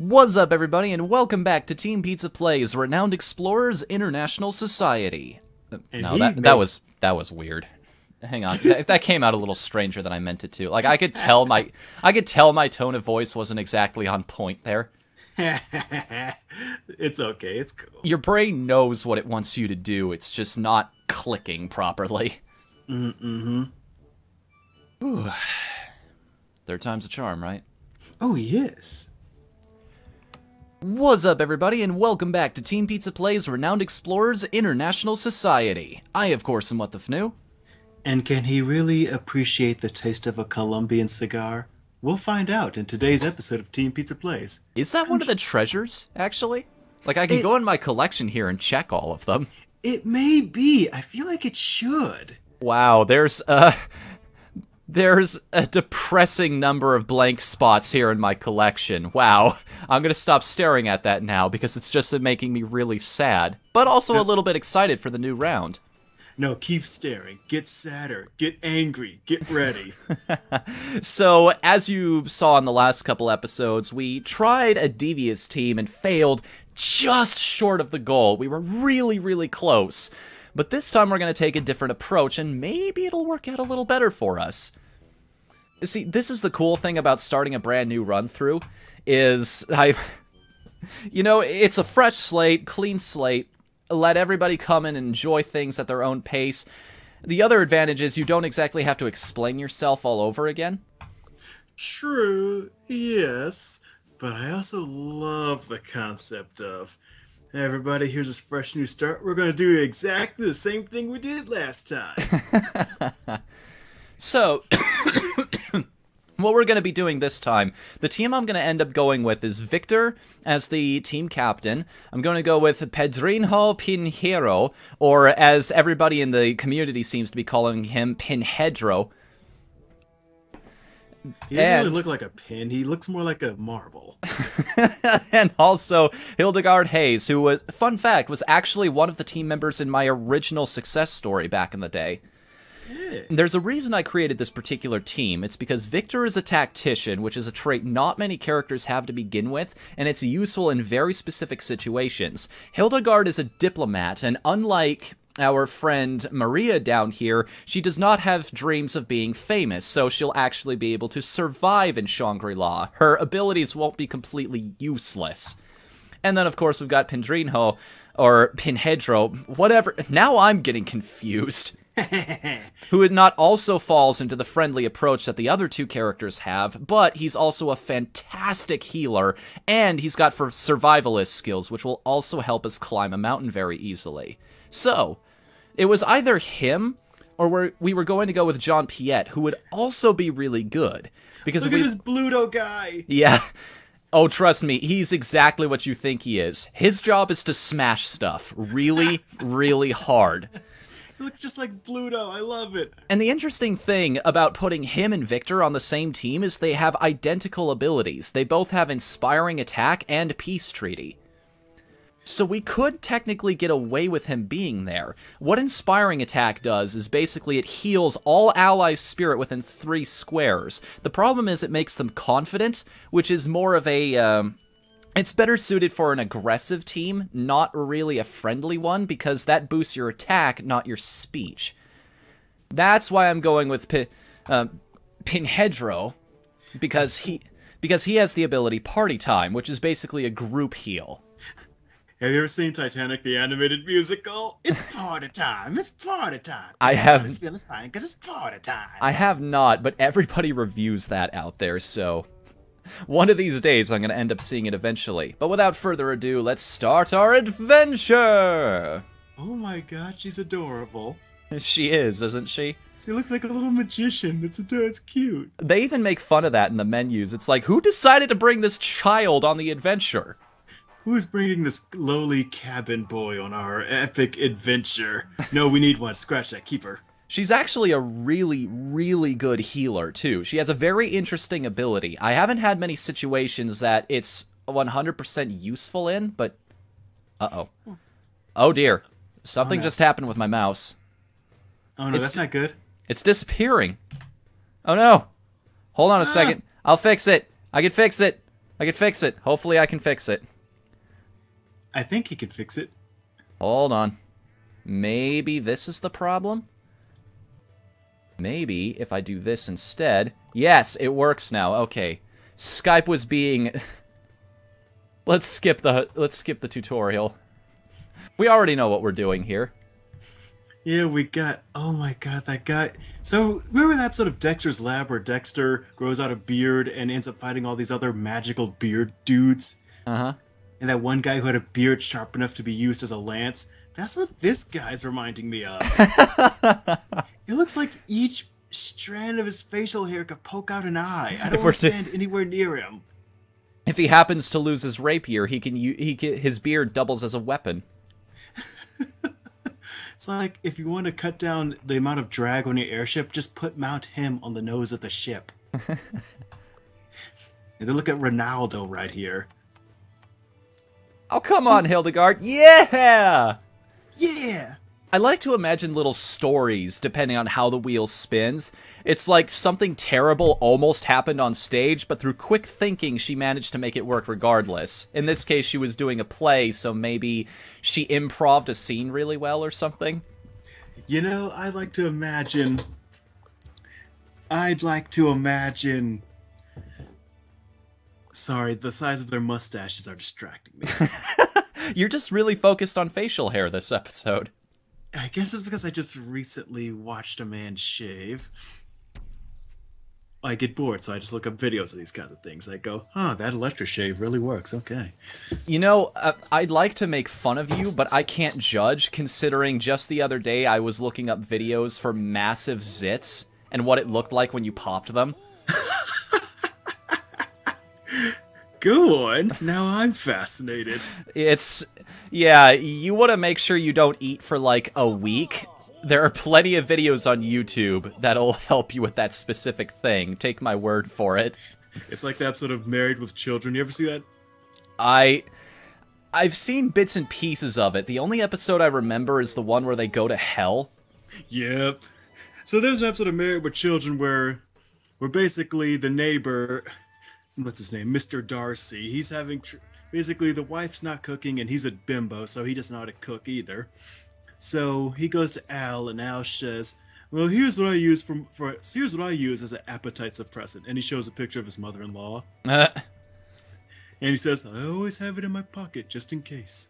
What's up, everybody, and welcome back to Team Pizza Plays Renowned Explorers International Society. No, that was weird. Hang on, that came out a little stranger than I meant it to. Like I could tell my tone of voice wasn't exactly on point there. It's okay, it's cool. Your brain knows what it wants you to do. It's just not clicking properly. Mm-hmm. Ooh. Third time's a charm, right? Oh, yes. What's up, everybody, and welcome back to Team Pizza Plays Renowned Explorers International Society. I, of course, am What the Fnu. And can he really appreciate the taste of a Colombian cigar? We'll find out in today's episode of Team Pizza Plays. Is that one of the treasures, actually? Like, I can go in my collection here and check all of them. It may be. I feel like it should. Wow, there's a depressing number of blank spots here in my collection. Wow. I'm gonna stop staring at that now because it's just making me really sad, but also a little bit excited for the new round. No, keep staring. Get sadder. Get angry. Get ready. So, as you saw in the last couple episodes, we tried a devious team and failed just short of the goal. We were really, really close. But this time we're going to take a different approach, and maybe it'll work out a little better for us. See, this is the cool thing about starting a brand new run-through, is it's a fresh slate, clean slate. Let everybody come in and enjoy things at their own pace. The other advantage is you don't exactly have to explain yourself all over again. True, yes. But I also love the concept of, hey everybody, here's a fresh new start. We're going to do exactly the same thing we did last time. So, what we're going to be doing this time, the team I'm going to end up going with is Victor as the team captain. I'm going to go with Pedrinho Pinheiro, or as everybody in the community seems to be calling him, Pinhedro. He doesn't really look like a pin. He looks more like a marble. And also Hildegard Hayes, who was, fun fact, was actually one of the team members in my original success story back in the day. Yeah. There's a reason I created this particular team. It's because Victor is a tactician, which is a trait not many characters have to begin with, and it's useful in very specific situations. Hildegard is a diplomat, and unlike our friend Maria down here, she does not have dreams of being famous, so she'll actually be able to survive in Shangri-La. Her abilities won't be completely useless. And then, of course, we've got Pedrinho, or Pinhedro, whatever. Now I'm getting confused. Who not also falls into the friendly approach that the other two characters have, but he's also a fantastic healer, and he's got survivalist skills, which will also help us climb a mountain very easily. So, it was either him, or we were going to go with John Piet, who would also be really good. Because Look at this Bluto guy! Yeah. Oh, trust me, he's exactly what you think he is. His job is to smash stuff really, really hard. He looks just like Bluto. I love it. And the interesting thing about putting him and Victor on the same team is they have identical abilities. They both have Inspiring Attack and Peace Treaty. So we could technically get away with him being there. What Inspiring Attack does is basically it heals all allies' spirit within 3 squares. The problem is it makes them confident, which is more of a, it's better suited for an aggressive team, not really a friendly one, because that boosts your attack, not your speech. That's why I'm going with Pinhedro, because he has the ability Party Time, which is basically a group heal. Have you ever seen Titanic, the animated musical? It's party time. It's party time. I have. This feeling's fine because it's party time. I have not, but everybody reviews that out there, so one of these days I'm going to end up seeing it eventually. But without further ado, let's start our adventure! Oh my god, she's adorable. She is, isn't she? She looks like a little magician. It's cute. They even make fun of that in the menus. It's like, who decided to bring this child on the adventure? Who's bringing this lowly cabin boy on our epic adventure? No, we need one. Scratch that. Keep her. She's actually a really, really good healer, too. She has a very interesting ability. I haven't had many situations that it's 100% useful in, but... Uh-oh. Oh, dear. Something just happened with my mouse. Oh, no, that's not good. It's disappearing. Oh, no. Hold on a second. I'll fix it. I can fix it. I can fix it. Hopefully I can fix it. I think he can fix it. Hold on. Maybe this is the problem? Maybe if I do this instead... Yes, it works now. Okay. Skype was being... Let's skip the tutorial. We already know what we're doing here. Yeah, we got... Oh my god, that guy... So, remember that episode of Dexter's Lab where Dexter grows out a beard and ends up fighting all these other magical beard dudes? Uh-huh. And that one guy who had a beard sharp enough to be used as a lance? That's what this guy's reminding me of. It looks like each strand of his facial hair could poke out an eye. I don't want to stand anywhere near him. If he happens to lose his rapier, his beard doubles as a weapon. It's like, if you want to cut down the amount of drag on your airship, just mount him on the nose of the ship. And then look at Ronaldo right here. Oh, come on, Hildegard. Yeah! Yeah! I like to imagine little stories depending on how the wheel spins. It's like something terrible almost happened on stage, but through quick thinking, she managed to make it work regardless. In this case, she was doing a play, so maybe she improv'd a scene really well or something. You know, I'd like to imagine... Sorry, the size of their mustaches are distracting me. You're just really focused on facial hair this episode. I guess it's because I just recently watched a man shave. I get bored, so I just look up videos of these kinds of things. I go, huh, that electric shave really works, okay. You know, I'd like to make fun of you, but I can't judge, considering just the other day I was looking up videos for massive zits and what it looked like when you popped them. Go on, now I'm fascinated. Yeah, you want to make sure you don't eat for like a week. There are plenty of videos on YouTube that'll help you with that specific thing. Take my word for it. It's like the episode of Married with Children. You ever see that? I've seen bits and pieces of it. The only episode I remember is the one where they go to hell. Yep. So there's an episode of Married with Children where basically the neighbor, what's his name, Mr. Darcy, he's having... Basically, the wife's not cooking, and he's a bimbo, so he doesn't know how to cook either. So he goes to Al, and Al says, "Well, here's what I use here's what I use as an appetite suppressant." And he shows a picture of his mother-in-law. And he says, "I always have it in my pocket just in case."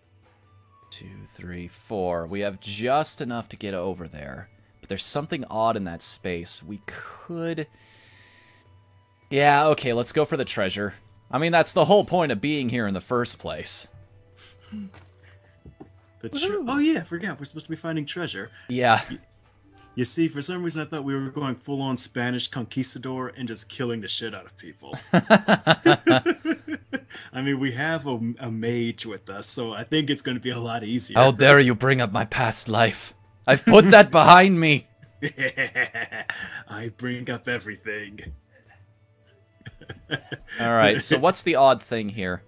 2, 3, 4. We have just enough to get over there, but there's something odd in that space. We could. Yeah, okay. Let's go for the treasure. I mean, that's the whole point of being here in the first place. Oh yeah, I forgot. We're supposed to be finding treasure. Yeah. You see, for some reason I thought we were going full-on Spanish conquistador and just killing the shit out of people. I mean, we have a mage with us, so I think it's going to be a lot easier. How dare you bring up my past life? I've put that behind me. I bring up everything. Alright, so what's the odd thing here?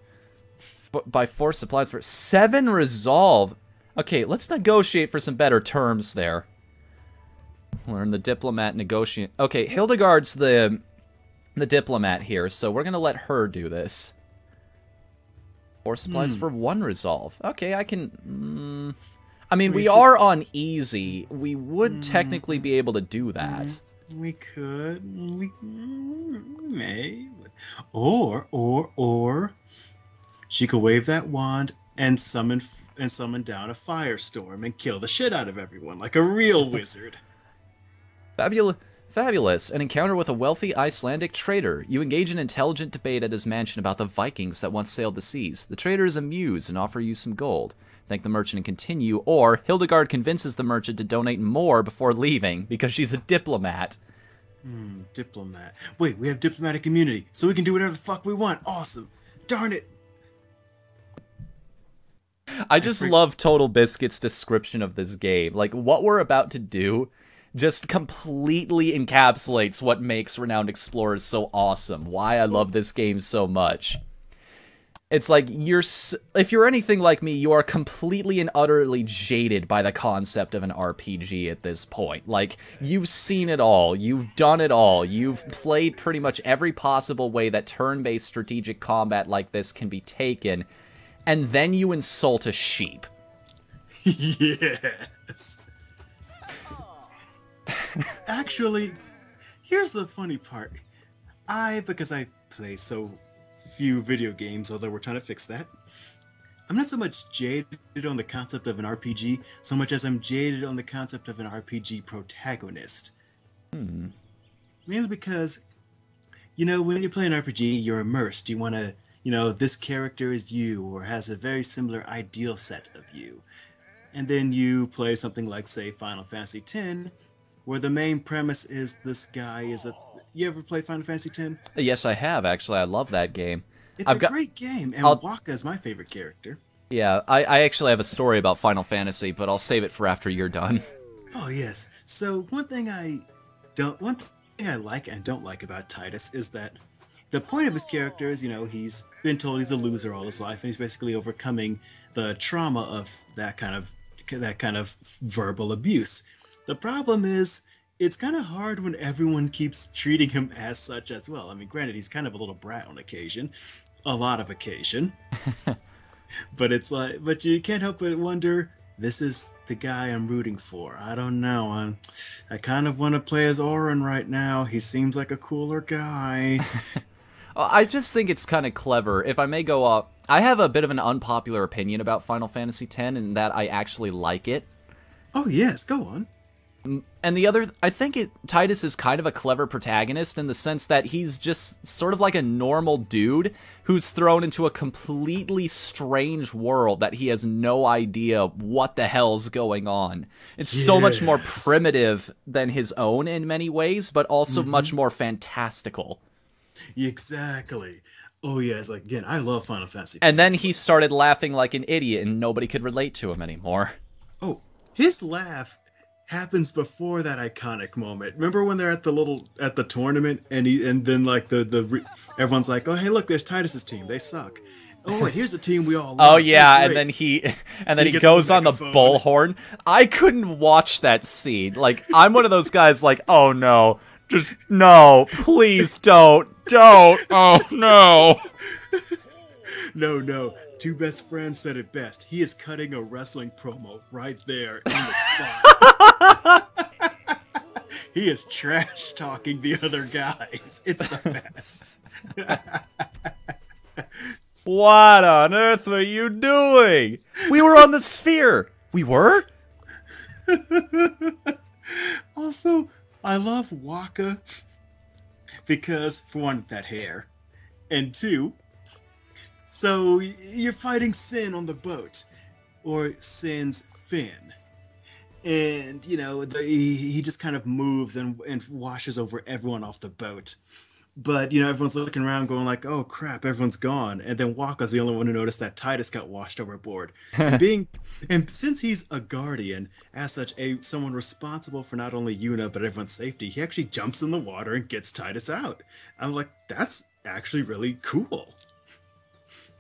By 4 supplies for 7 resolve. Okay, let's negotiate for some better terms there. We're in the diplomat negotiate. Okay, Hildegard's the diplomat here, so we're gonna let her do this. 4 supplies for 1 resolve. Okay, I can... I mean, we are on easy. We would technically be able to do that. We could. We may. Or she could wave that wand and summon down a firestorm and kill the shit out of everyone like a real wizard. Fabulous. An encounter with a wealthy Icelandic trader. You engage in intelligent debate at his mansion about the Vikings that once sailed the seas. The trader is amused and offers you some gold. Thank the merchant and continue, or Hildegard convinces the merchant to donate more before leaving because she's a diplomat. Diplomat. Wait, we have diplomatic immunity, so we can do whatever the fuck we want. Awesome. Darn it. I just love Total Biscuit's description of this game. Like, what we're about to do just completely encapsulates what makes Renowned Explorers so awesome. Why I love this game so much. It's like if you're anything like me, you are completely and utterly jaded by the concept of an RPG at this point. Like, you've seen it all, you've done it all, you've played pretty much every possible way that turn-based strategic combat like this can be taken, and then you insult a sheep. Yes. Actually, here's the funny part. Because I play so few video games, although we're trying to fix that, I'm not so much jaded on the concept of an RPG, so much as I'm jaded on the concept of an RPG protagonist. Mainly because, when you play an RPG, you're immersed. You want to, this character is you, or has a very similar ideal set of you. And then you play something like, say, Final Fantasy X, where the main premise is this guy is a... You ever play Final Fantasy X? Yes, I have, actually. I love that game. It's a great game, and Wakka is my favorite character. Yeah, I actually have a story about Final Fantasy, but I'll save it for after you're done. Oh, yes. So, one thing I like and don't like about Tidus is that the point of his character is, he's been told he's a loser all his life, and he's basically overcoming the trauma of that kind of verbal abuse. The problem is, it's kind of hard when everyone keeps treating him as such as well. I mean, granted, he's kind of a little brat on occasion, a lot of occasion, but you can't help but wonder, this is the guy I'm rooting for. I don't know. I kind of want to play as Auron right now. He seems like a cooler guy. I just think it's kind of clever. If I may go off, I have a bit of an unpopular opinion about Final Fantasy X in that I actually like it. Oh, yes, go on. And the other, I think Tidus is kind of a clever protagonist in the sense that he's just sort of like a normal dude who's thrown into a completely strange world that he has no idea what the hell's going on. It's so much more primitive than his own in many ways, but also much more fantastical. Exactly. Oh yeah, it's like, again, I love Final Fantasy. And then he started laughing like an idiot and nobody could relate to him anymore. Oh, his laugh happens before that iconic moment. Remember when they're at the tournament and then like everyone's like, "Oh, hey, look, there's Tidus's team. They suck." Oh, wait, here's the team we all love. Oh yeah, and then he goes on the bullhorn. I couldn't watch that scene. Like, I'm one of those guys like, "Oh no. Just no, please don't. Oh no." No. Two best friends said it best. He is cutting a wrestling promo right there in the spot. He is trash talking the other guys. It's the best. What on earth were you doing? We were on the sphere. We were? Also, I love Wakka because, for one, that hair, and two, so you're fighting Sin on the boat, or Sin's fin, and he just kind of moves and washes over everyone off the boat. But everyone's looking around, going like, "Oh crap, everyone's gone." And then Wakka's the only one who noticed that Tidus got washed overboard. And since he's a guardian, as such, someone responsible for not only Yuna but everyone's safety, he actually jumps in the water and gets Tidus out. I'm like, that's actually really cool.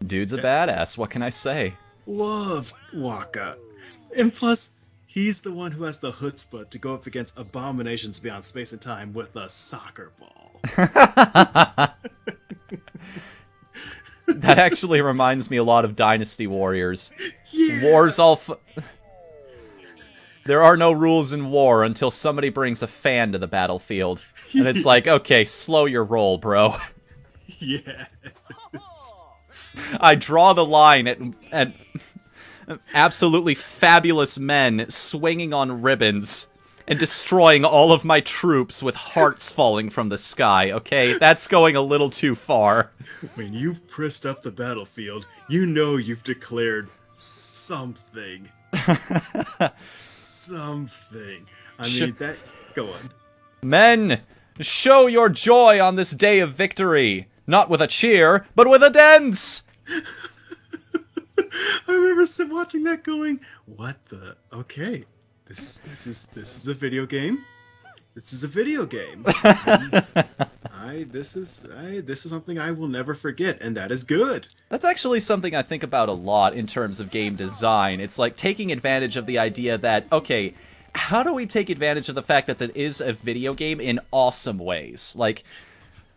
Dude's a badass, what can I say? Love Wakka. And plus, he's the one who has the chutzpah to go up against abominations beyond space and time with a soccer ball. That actually reminds me a lot of Dynasty Warriors. Yeah. War's all there are no rules in war until somebody brings a fan to the battlefield. And it's like, okay, slow your roll, bro. Yeah. I draw the line at absolutely fabulous men swinging on ribbons and destroying all of my troops with hearts falling from the sky, okay? That's going a little too far. When you've pressed up the battlefield, you know you've declared something. Something. I mean, go on. Men, show your joy on this day of victory. Not with a cheer, but with a dance! I remember watching that going, what the? Okay, this is a video game. This is a video game. this is something I will never forget, and that is good. That's actually something I think about a lot in terms of game design. It's like taking advantage of the idea that, okay, how do we take advantage of the fact that that is a video game in awesome ways? Like,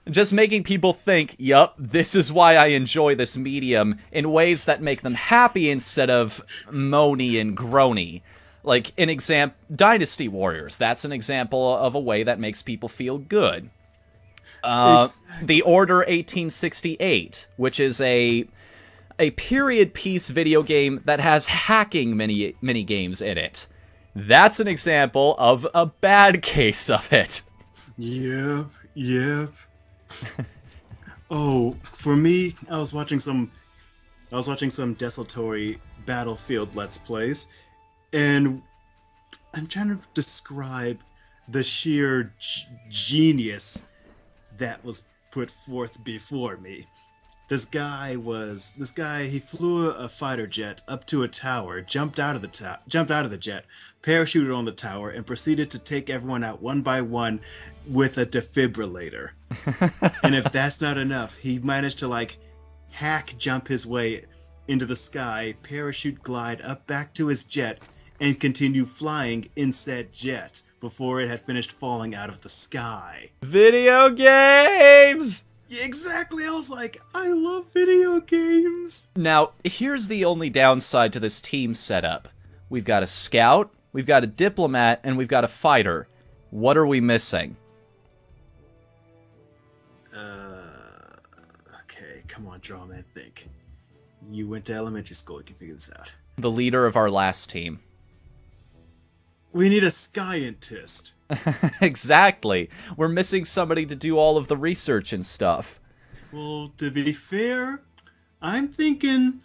just making people think, yup, this is why I enjoy this medium, in ways that make them happy instead of moany and groany. Like, an example, Dynasty Warriors, that's an example of a way that makes people feel good. The Order 1868, which is a period piece video game that has hacking mini games in it. That's an example of a bad case of it. Yep. Oh, for me, I was watching some desultory Battlefield Let's Plays, and I'm trying to describe the sheer genius that was put forth before me. This guy, he flew a fighter jet up to a tower, jumped out of the jet, parachuted on the tower, and proceeded to take everyone out one by one with a defibrillator. And if that's not enough, he managed to, like, hack jump his way into the sky, parachute glide up back to his jet, and continue flying in said jet before it had finished falling out of the sky. Video games! Exactly, I was like, I love video games! Now, here's the only downside to this team setup. We've got a scout, we've got a diplomat, and we've got a fighter. What are we missing? Okay, come on, Drawman, think. You went to elementary school, you can figure this out. The leader of our last team. We need a scientist. Exactly. We're missing somebody to do all of the research and stuff. Well, to be fair, I'm thinking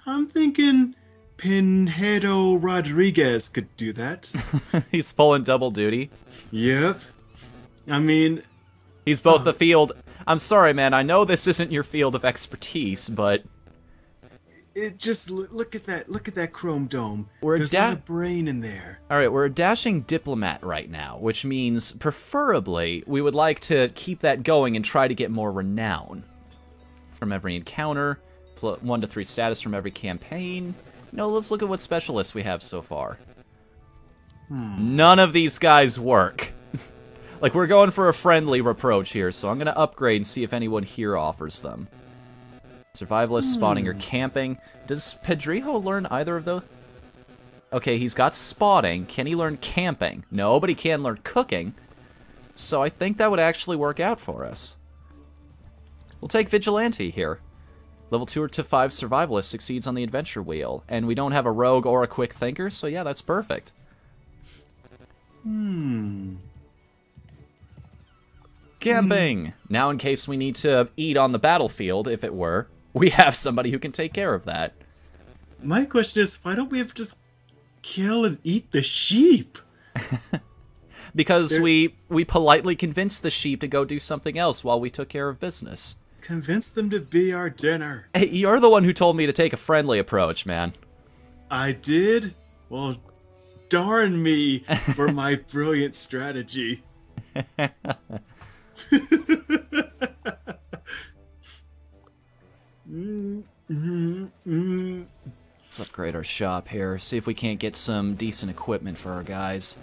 Pinheiro Rodriguez could do that. He's pulling double duty. Yep. I mean, he's both the field. I'm sorry, man. I know this isn't your field of expertise, but it just look at that chrome dome. There's not a brain in there. All right, we're a dashing diplomat right now, which means preferably we would like to keep that going and try to get more renown from every encounter, 1 to 3 status from every campaign. No, let's look at what specialists we have so far. None of these guys work. Like, we're going for a friendly approach here, so I'm going to upgrade and see if anyone here offers them. Survivalist, spotting, or camping. Does Pedrijo learn either of those? Okay, he's got spotting. Can he learn camping? No, but he can learn cooking. So I think that would actually work out for us. We'll take Vigilante here. Level 2 to 5 Survivalist succeeds on the Adventure Wheel. And we don't have a Rogue or a Quick Thinker, so yeah, that's perfect. Camping! Now in case we need to eat on the battlefield, if it were, we have somebody who can take care of that. My question is, why don't we ever just kill and eat the sheep? Because we politely convinced the sheep to go do something else while we took care of business. Convince them to be our dinner. Hey, you're the one who told me to take a friendly approach, man. I did? Well, darn me for my brilliant strategy. Let's upgrade our shop here. See if we can't get some decent equipment for our guys.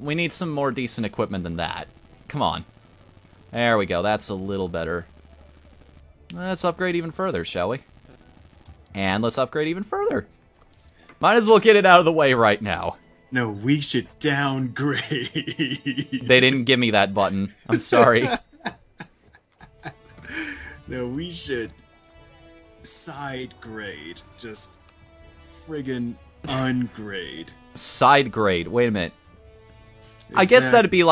We need some more decent equipment than that. Come on. There we go. That's a little better. Let's upgrade even further, shall we? And let's upgrade even further. Might as well get it out of the way right now. No, we should downgrade. They didn't give me that button. I'm sorry. No, we should side grade. Just friggin' ungrade. Side grade. Wait a minute. Exactly. I guess that'd be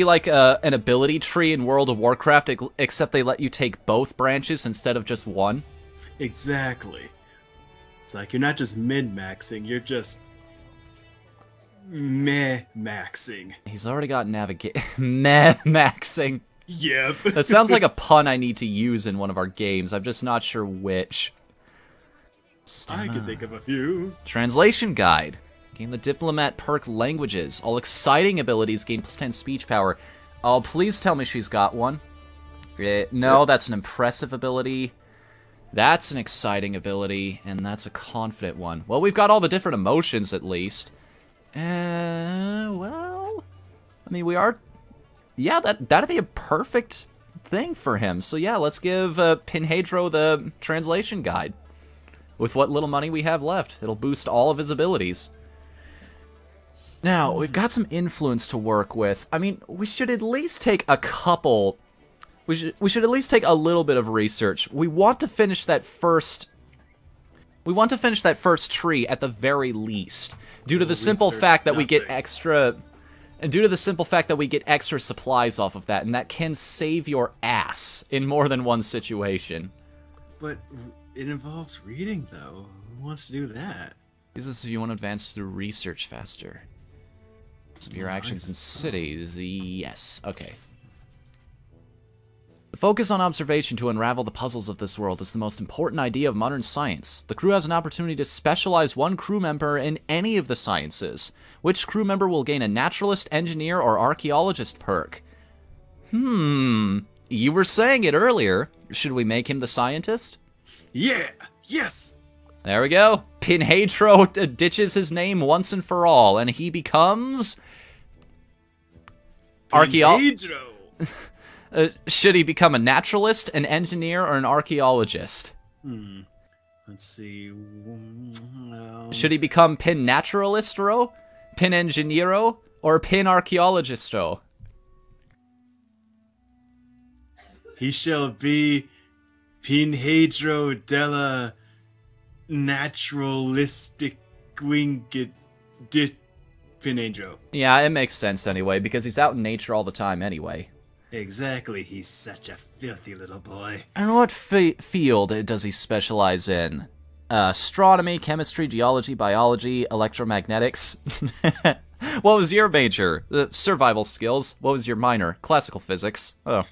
like an ability tree in World of Warcraft, except they let you take both branches instead of just one. Exactly. It's like you're not just min-maxing, you're just meh-maxing. He's already got navigate meh-maxing. Yep. That sounds like a pun I need to use in one of our games. I'm just not sure which. I can think of a few. Translation guide. Gain the diplomat perk languages. All exciting abilities gain +10 speech power. Oh, please tell me she's got one. No, that's an impressive ability. That's an exciting ability, and that's a confident one. Well, we've got all the different emotions, at least. Well... I mean, we are... Yeah, that'd be a perfect thing for him. So yeah, let's give Pinhedro the translation guide. With what little money we have left. It'll boost all of his abilities. Now, we've got some influence to work with. I mean, we should at least take a couple... We should at least take a little bit of research. We want to finish that first... We want to finish that first tree at the very least. Due to the simple fact that we get extra... And due to the simple fact that we get extra supplies off of that, and that can save your ass in more than one situation. But it involves reading, though. Who wants to do that? This is if you want to advance through research faster. Your actions in cities, yes. Okay. The focus on observation to unravel the puzzles of this world is the most important idea of modern science. The crew has an opportunity to specialize one crew member in any of the sciences. Which crew member will gain a naturalist, engineer, or archaeologist perk? You were saying it earlier. Should we make him the scientist? Yeah! Yes! There we go. Pinhedro ditches his name once and for all, and he becomes... Pinhedro! Should he become a naturalist, an engineer, or an archaeologist? Let's see. Should he become Pin Naturalistro, Pin Engineero, or Pin Archaeologisto? He shall be Pinhedro della Naturalistic Winged Pinhedro. Yeah, it makes sense anyway, because he's out in nature all the time anyway. Exactly, he's such a filthy little boy. And what field does he specialize in? Astronomy, chemistry, geology, biology, electromagnetics. What was your major? Survival skills. What was your minor? Classical physics. Oh.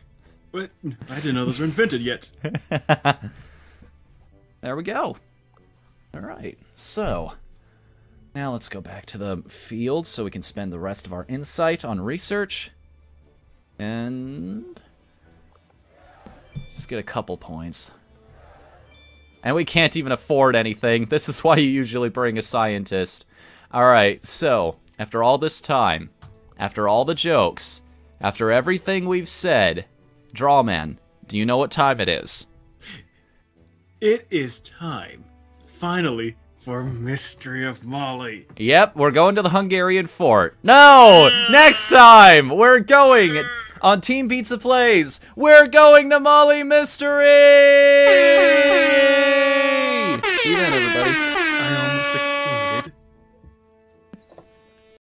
What? I didn't know those were invented yet. There we go. Alright, so... Now let's go back to the field so we can spend the rest of our insight on research. And... just get a couple points. And we can't even afford anything. This is why you usually bring a scientist. Alright, so, after all this time, after all the jokes, after everything we've said, Drawman, do you know what time it is? It is time, finally, for Mystery of Mali. Yep, we're going to the Hungarian fort. No! Next time! We're going on Team Pizza Plays! We're going to Mali Mystery! See you then, everybody.